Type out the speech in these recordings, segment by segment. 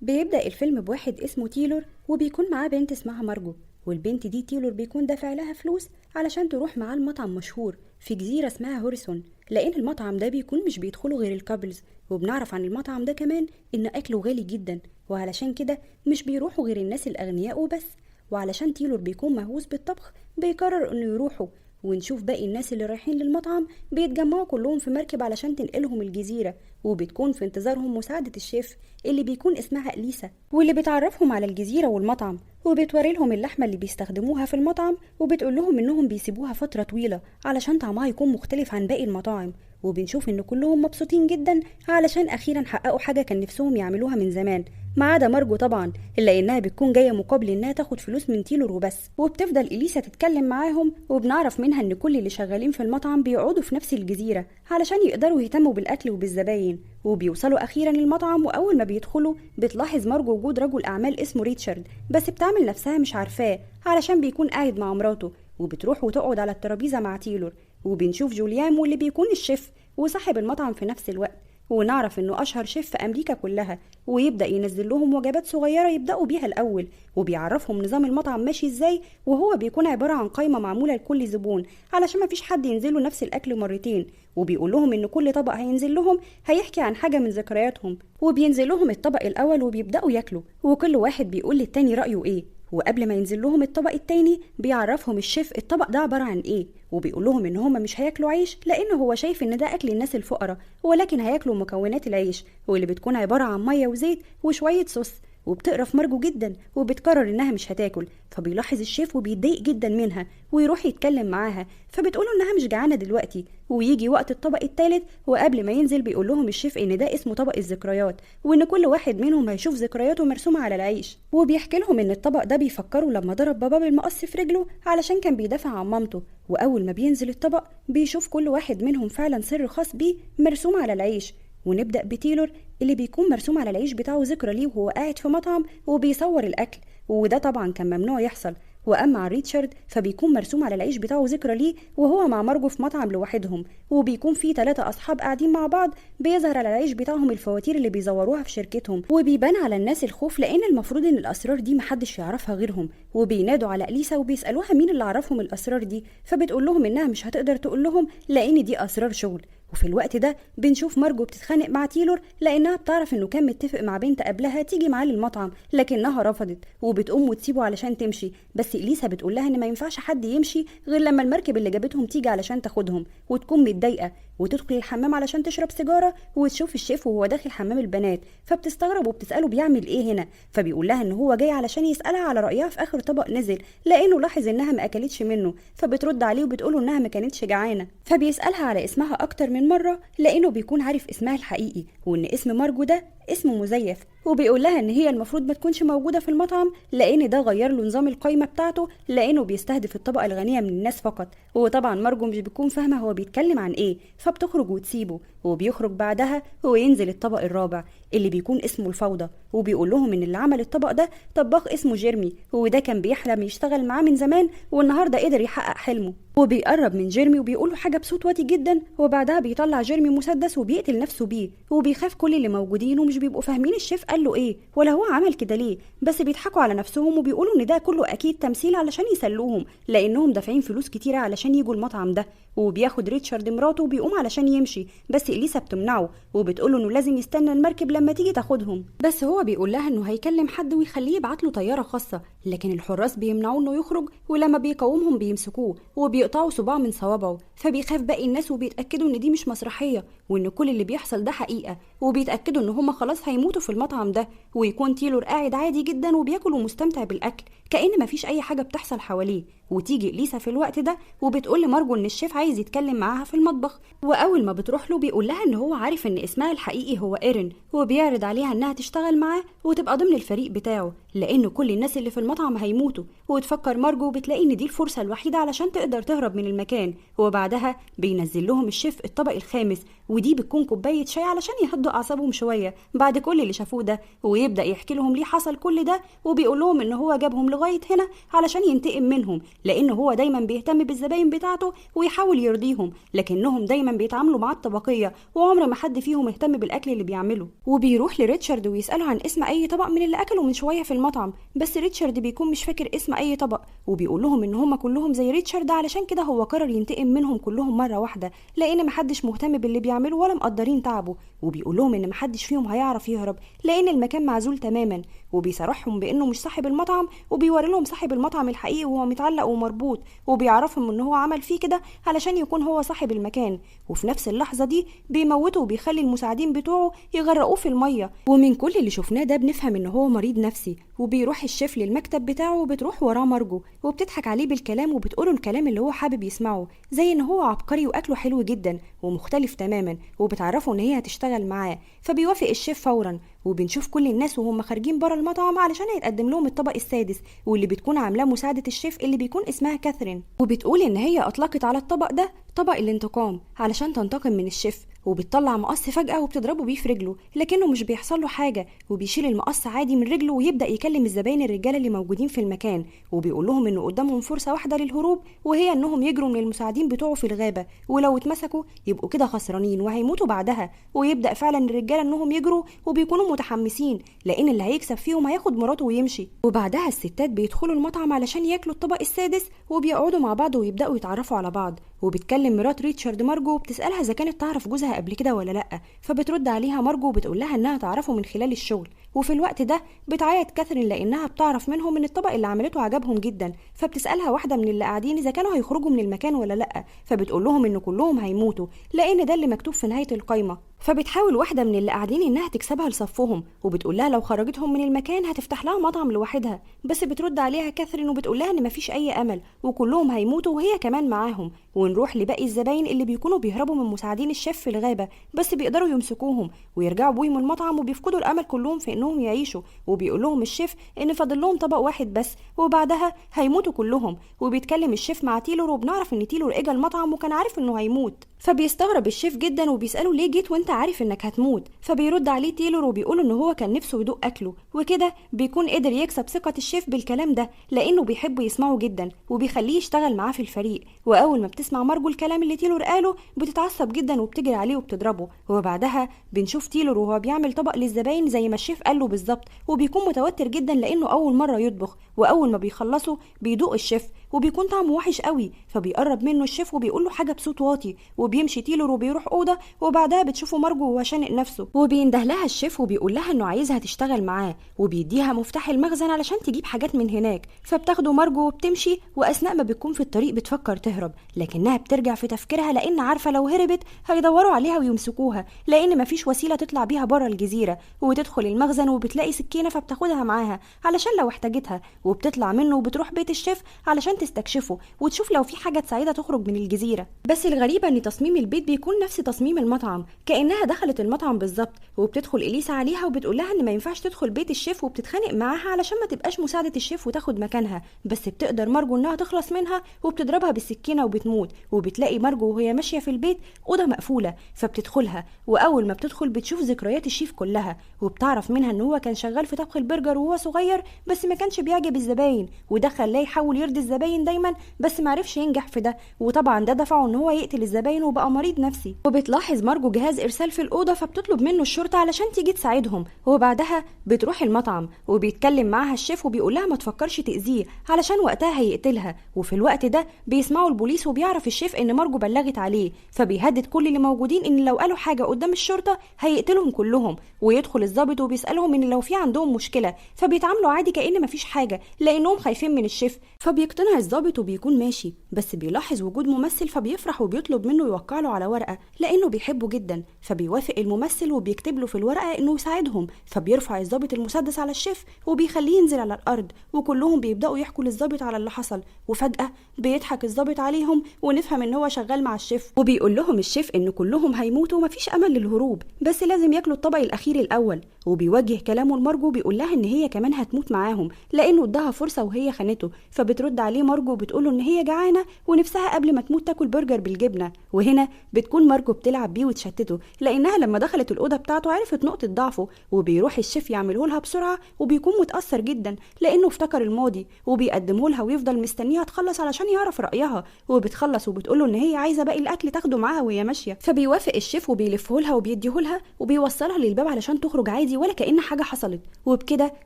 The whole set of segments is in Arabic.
بيبدأ الفيلم بواحد اسمه تيلور وبيكون معاه بنت اسمها مارجو. والبنت دي تيلور بيكون دافع لها فلوس علشان تروح معاه المطعم مشهور في جزيرة اسمها هوريسون، لأن المطعم ده بيكون مش بيدخله غير الكابلز. وبنعرف عن المطعم ده كمان إن أكله غالي جدا، وعلشان كده مش بيروحوا غير الناس الأغنياء وبس. وعلشان تيلور بيكون مهووس بالطبخ بيقرر إنه يروحوا. ونشوف باقي الناس اللي رايحين للمطعم بيتجمعوا كلهم في مركب علشان تنقلهم الجزيرة، وبتكون في انتظارهم مساعدة الشيف اللي بيكون اسمها أليسا، واللي بتعرفهم على الجزيرة والمطعم، وبتوري لهم اللحمة اللي بيستخدموها في المطعم، وبتقول لهم إنهم بيسيبوها فترة طويلة علشان طعمها يكون مختلف عن باقي المطاعم. وبنشوف إن كلهم مبسوطين جدا علشان أخيرا حققوا حاجة كان نفسهم يعملوها من زمان، ما عدا مارجو طبعا، الا انها بتكون جايه مقابل انها تاخد فلوس من تيلور وبس. وبتفضل اليسا تتكلم معاهم، وبنعرف منها ان كل اللي شغالين في المطعم بيقعدوا في نفس الجزيره علشان يقدروا يهتموا بالاكل وبالزباين. وبيوصلوا اخيرا للمطعم، واول ما بيدخلوا بتلاحظ مارجو وجود رجل اعمال اسمه ريتشارد، بس بتعمل نفسها مش عارفاه علشان بيكون قاعد مع مراته. وبتروح وتقعد على الترابيزه مع تيلور. وبنشوف جوليان واللي بيكون الشيف وصاحب المطعم في نفس الوقت، ونعرف انه اشهر شيف في امريكا كلها. ويبدا ينزل لهم وجبات صغيره يبداوا بيها الاول، وبيعرفهم نظام المطعم ماشي ازاي. وهو بيكون عباره عن قائمه معموله لكل زبون علشان ما فيش حد ينزل له نفس الاكل مرتين. وبيقول لهم ان كل طبق هينزل لهم هيحكي عن حاجه من ذكرياتهم. وبينزل لهم الطبق الاول وبيبداوا ياكلوا، وكل واحد بيقول للتاني رايه ايه. وقبل ما ينزل لهم الطبق التاني بيعرفهم الشيف الطبق ده عبارة عن ايه، وبيقول لهم ان هما مش هياكلوا عيش لان هو شايف ان ده اكل الناس الفقراء، ولكن هياكلوا مكونات العيش واللي بتكون عبارة عن مية وزيت وشوية صوص. وبتقرف مارجو جدا وبتقرر انها مش هتاكل. فبيلاحظ الشيف وبيتضايق جدا منها ويروح يتكلم معاها، فبتقوله انها مش جعانه دلوقتي. ويجي وقت الطبق الثالث، وقبل ما ينزل بيقول لهم الشيف ان ده اسمه طبق الذكريات، وان كل واحد منهم هيشوف ذكرياته مرسومه على العيش. وبيحكي لهم ان الطبق ده بيفكروا لما ضرب بابا بالمقص في رجله علشان كان بيدافع عن مامته. واول ما بينزل الطبق بيشوف كل واحد منهم فعلا سر خاص بيه مرسوم على العيش. ونبدأ بتيلور اللي بيكون مرسوم على العيش بتاعه ذكرى ليه وهو قاعد في مطعم وبيصور الأكل، وده طبعا كان ممنوع يحصل. وأما عن ريتشارد فبيكون مرسوم على العيش بتاعه ذكرى ليه وهو مع مارجو في مطعم لوحدهم، وبيكون في 3 أصحاب قاعدين مع بعض. بيظهر على العيش بتاعهم الفواتير اللي بيزوروها في شركتهم، وبيبان على الناس الخوف لأن المفروض إن الأسرار دي محدش يعرفها غيرهم. وبينادوا على أليسا وبيسألوها مين اللي عرفهم الأسرار دي، فبتقول لهم إنها مش هتقدر تقول لهم لأن دي أسرار شغل. وفي الوقت ده بنشوف مارجو بتتخانق مع تيلور لانها بتعرف انه كان متفق مع بنت قبلها تيجي معاه للمطعم، لكنها رفضت وبتقوم وتسيبه علشان تمشي. بس اليسا بتقول لها ان ما ينفعش حد يمشي غير لما المركب اللي جابتهم تيجي علشان تاخدهم، وتكون متضايقه وتدخل الحمام علشان تشرب سيجاره، وتشوف الشيف وهو داخل حمام البنات، فبتستغرب وبتساله بيعمل ايه هنا. فبيقول لها ان هو جاي علشان يسالها على رايها في اخر طبق نزل لانه لاحظ انها ما اكلتش منه. فبترد عليه وبتقوله انها ما كانتش جعانه. فبيسالها على اسمها اكتر من مره لانه بيكون عارف اسمها الحقيقي، وان اسم مارجو ده اسمه مزيف. وبيقول لها ان هي المفروض ما تكونش موجوده في المطعم لان ده غير له نظام القايمه بتاعته لانه بيستهدف الطبقه الغنيه من الناس فقط. وطبعا مارجو مش بيكون فاهمه هو بيتكلم عن ايه، فبتخرج وتسيبه. وبيخرج بعدها وينزل الطبق الرابع اللي بيكون اسمه الفوضى، وبيقول لهم ان اللي عمل الطبق ده طباخ اسمه جيرمي، وده كان بيحلم يشتغل معاه من زمان والنهارده قدر يحقق حلمه. وبيقرب من جيرمي وبيقول له حاجه بصوت واطي جدا، وبعدها بيطلع جيرمي مسدس وبيقتل نفسه بيه. وبيخاف كل اللي موجودين ومش بيبقوا فاهمين الشيف قال له ايه ولا هو عمل كده ليه، بس بيضحكوا على نفسهم وبيقولوا ان ده كله اكيد تمثيل علشان يسلوهم لانهم دافعين فلوس كتيره علشان يجوا المطعم ده. وبياخد ريتشارد مراته وبيقوم علشان يمشي، بس اليسا بتمنعه وبتقوله انه لازم يستنى المركب لما تيجي تاخدهم. بس هو بيقول لها انه هيكلم حد ويخليه يبعت له طياره خاصه، لكن الحراس بيمنعوه انه يخرج، ولما بيقاومهم بيمسكوه وبيقطعوا صباع من صوابعه. فبيخاف باقي الناس وبيتاكدوا ان دي مش مسرحيه وان كل اللي بيحصل ده حقيقه، وبيتاكدوا ان هم خلاص هيموتوا في المطعم ده. ويكون تيلور قاعد عادي جدا وبياكل ومستمتع بالاكل كأن مفيش اي حاجه بتحصل حواليه. وتيجي ليسا في الوقت ده وبتقول لمارجو ان الشيف عايز يتكلم معاها في المطبخ، واول ما بتروح له بيقول لها ان هو عارف ان اسمها الحقيقي هو ايرين، وبيعرض عليها انها تشتغل معاه وتبقى ضمن الفريق بتاعه لان كل الناس اللي في المطعم هيموتوا. وتفكر مارجو وبتلاقي ان دي الفرصه الوحيده علشان تقدر تهرب من المكان. وبعدها بينزل لهم الشيف الطبق الخامس، ودي بتكون كوبايه شاي علشان يهدوا يهدوا اعصابهم شويه بعد كل اللي شافوه ده، ويبدا يحكي لهم ليه حصل كل ده، وبيقول لهم ان هو جابهم لغايه هنا علشان ينتقم منهم، لان هو دايما بيهتم بالزباين بتاعته ويحاول يرضيهم، لكنهم دايما بيتعاملوا معاه الطبقيه، وعمر ما حد فيهم اهتم بالاكل اللي بيعمله. وبيروح لريتشارد ويساله عن اسم اي طبق من اللي اكلوا من شويه في المطعم، بس ريتشارد بيكون مش فاكر اسم اي طبق، وبيقول لهم ان هم كلهم زي ريتشارد، علشان كده هو قرر ينتقم منهم كلهم مره واحده، لان محدش مهتم باللي بيعمله ولا مقدرين تعبه. وبيقول لهم ان محدش فيهم هيعرف يهرب لان المكان معزول تماما، وبيصرحهم بانه مش صاحب المطعم، وبيوري لهم صاحب المطعم الحقيقي وهو متعلق ومربوط، وبيعرفهم ان هو عمل فيه كده علشان يكون هو صاحب المكان. وفي نفس اللحظه دي بيموته وبيخلي المساعدين بتوعه يغرقوه في الميه. ومن كل اللي شفناه ده بنفهم ان هو مريض نفسي. وبيروح الشيف للمكتب بتاعه وبتروح وراه مارجو وبتضحك عليه بالكلام وبتقوله الكلام اللي هو حابب يسمعه، زي ان هو عبقري واكله حلو جدا ومختلف تماما، وبتعرفه ان هي هتشتغل معاه. فبيوافق الشيف فورا. وبنشوف كل الناس وهم خارجين بره المطعم علشان هيتقدم لهم الطبق السادس، واللي بتكون عاملاه مساعده الشيف اللي بيكون اسمها كاثرين، وبتقول ان هي اطلقت على الطبق ده طبق الانتقام علشان تنتقم من الشيف. وبتطلع مقص فجأة وبتضربه بيه في رجله، لكنه مش بيحصل له حاجة، وبيشيل المقص عادي من رجله ويبدأ يكلم الزباين الرجالة اللي موجودين في المكان، وبيقول لهم انه قدامهم فرصة واحدة للهروب، وهي انهم يجروا من المساعدين بتوعه في الغابة، ولو اتمسكوا يبقوا كده خسرانين وهيموتوا بعدها. ويبدأ فعلا الرجالة انهم يجروا وبيكونوا متحمسين لان اللي هيكسب فيهم هياخد مراته ويمشي. وبعدها الستات بيدخلوا المطعم علشان ياكلوا الطبق السادس، وبيقعدوا مع بعض ويبدأوا يتعرفوا على بعض. وبتكلم مرات ريتشارد مارجو وبتسألها اذا كانت تعرف جوزها قبل كده ولا لا، فبترد عليها مارجو وبتقول لها انها تعرفه من خلال الشغل. وفي الوقت ده بتعيط كاثرين لانها بتعرف منهم ان الطبق اللي عملته عجبهم جدا، فبتسألها واحدة من اللي قاعدين اذا كانوا هيخرجوا من المكان ولا لا، فبتقول لهم ان كلهم هيموتوا لان ده اللي مكتوب في نهاية القايمة. فبتحاول واحدة من اللي قاعدين انها تكسبها لصفهم، وبتقول لها لو خرجتهم من المكان هتفتح لها مطعم لوحدها، بس بترد عليها كاثرين وبتقول لها ان مفيش اي امل وكلهم هيموتوا وهي كمان معاهم. ونروح لباقي الزباين اللي بيكونوا بيهربوا من مساعدين الشيف في الغابة، بس بيقدروا يمسكوهم ويرجعوا بيهم المطعم، وبيفقدوا الامل كلهم في انهم يعيشوا. وبيقول لهم الشيف ان فاضل لهم طبق واحد بس وبعدها هيموتوا كلهم. وبيتكلم الشيف مع تيلور، وبنعرف ان تيلور اجى المطعم وكان عارف انه هيموت، فبيستغرب الشيف جدا وبيسأله ليه جيت وانت عارف انك هتموت. فبيرد عليه تيلور وبيقول ان هو كان نفسه يدوق اكله، وكده بيكون قدر يكسب ثقة الشيف بالكلام ده لانه بيحبه يسمعه جدا وبيخليه يشتغل معاه في الفريق. واول ما بتسمع مارجو الكلام اللي تيلور قاله بتتعصب جدا وبتجري عليه وبتضربه. وبعدها بنشوف تيلور وهو بيعمل طبق للزباين زي ما الشيف قاله بالظبط، وبيكون متوتر جدا لانه اول مرة يطبخ، واول ما بيخلصه بيدوق الشيف وبيكون طعمه وحش قوي، فبيقرب منه الشيف وبيقول له حاجة بصوت واطي. وبيمشي تيلور وبيروح أوضة، وبعدها بتشوفه مارجو وهو شانق نفسه، وبينده لها الشيف وبيقول لها انه عايزها تشتغل معاه، وبيديها مفتاح المخزن علشان تجيب حاجات من هناك. فبتاخده مارجو وبتمشي، واثناء ما بتكون في الطريق بتفكر تهرب، لكنها بترجع في تفكيرها لان عارفة لو هربت هيدوروا عليها ويمسكوها، لان مفيش وسيلة تطلع بيها بره الجزيرة. وتدخل المخزن وبتلاقي سكينة فبتاخدها معاها علشان لو احتاجتها، وبتطلع منه وبتروح بيت الشيف علشان تستكشفه وتشوف لو في حاجة تساعدها تخرج من الجزيرة. بس الغريبة ان تصميم البيت بيكون نفس تصميم المطعم، كأنها دخلت المطعم بالظبط. وبتدخل إليسا عليها وبتقول لها ان ما ينفعش تدخل بيت الشيف، وبتتخانق معاها علشان ما تبقاش مساعدة الشيف وتاخد مكانها، بس بتقدر مارجو انها تخلص منها وبتضربها بالسكينة وبتموت. وبتلاقي مارجو وهي ماشية في البيت أوضة مقفولة، فبتدخلها، وأول ما بتدخل بتشوف ذكريات الشيف كلها، وبتعرف منها ان هو كان شغال في طبخ البرجر وهو صغير بس ما كانش بيعجب الزباين، وده خلاه يحاول يرضي الزباين دايما بس ما عرفش ينجح في ده، وطبعا ده دفعه ان هو يقتل الزباين وبقى مريض نفسي. وبتلاحظ مارجو جهاز ارسال في الاوضه، فبتطلب منه الشرطه علشان تيجي تساعدهم. وبعدها بتروح المطعم وبيتكلم معاها الشيف وبيقول لها ما تفكرش تاذيه علشان وقتها هيقتلها. وفي الوقت ده بيسمعوا البوليس وبيعرف الشيف ان مارجو بلغت عليه، فبيهدد كل اللي موجودين ان لو قالوا حاجه قدام الشرطه هيقتلهم كلهم. ويدخل الضابط وبيسالهم ان لو في عندهم مشكله، فبيتعاملوا عادي كأن مفيش حاجه لانهم خايفين من الشيف. فبيقتنع الضابط وبيكون ماشي، بس بيلاحظ وجود ممثل فبيفرح وبيطلب منه يوقع له على ورقه لانه بيحبه جدا. فبيوافق الممثل وبيكتب له في الورقه انه يساعدهم. فبيرفع الضابط المسدس على الشيف وبيخليه ينزل على الارض، وكلهم بيبداوا يحكوا للضابط على اللي حصل. وفجاه بيضحك الضابط عليهم ونفهم ان هو شغال مع الشيف، وبيقول لهم الشيف ان كلهم هيموتوا ومفيش امل للهروب، بس لازم ياكلوا الطبق الاخير الاول. وبيوجه كلامه لمارجو بيقول لها ان هي كمان هتموت معاهم لانه اداها فرصه وهي خانته. فبترد عليه مارجو وبتقوله ان هي جعانه سنة ونفسها قبل ما تموت تاكل برجر بالجبنة. وهنا بتكون مارجو بتلعب بيه وتشتته، لأنها لما دخلت الأوضة بتاعته عرفت نقطة ضعفه، وبيروح الشيف يعمله لها بسرعة وبيكون متأثر جدا لأنه افتكر الماضي، وبيقدمه لها ويفضل مستنيها تخلص علشان يعرف رأيها. وبتخلص وبتقوله إن هي عايزة باقي الأكل تاخده معاها وهي ماشية، فبيوافق الشيف وبيلفه لها وبيديه لها وبيوصلها للباب علشان تخرج عادي ولا كأن حاجة حصلت. وبكده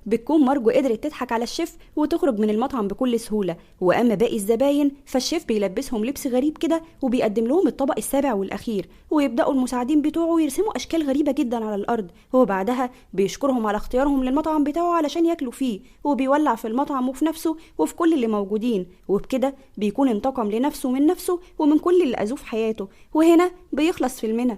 بتكون مارجو قدرت تضحك على الشيف وتخرج من المطعم بكل سهولة. وأما باقي الزباين فالشيف بيلبسهم لبس غريب كده وبيقدم لهم الطبق السابع والأخير، ويبدأوا المساعدين بتوعه يرسموا أشكال غريبة جدا على الأرض. وبعدها بيشكرهم على اختيارهم للمطعم بتاعه علشان ياكلوا فيه، وبيولع في المطعم وفي نفسه وفي كل اللي موجودين. وبكده بيكون انتقم لنفسه من نفسه ومن كل اللي أذوه في حياته. وهنا بيخلص فيلمنا.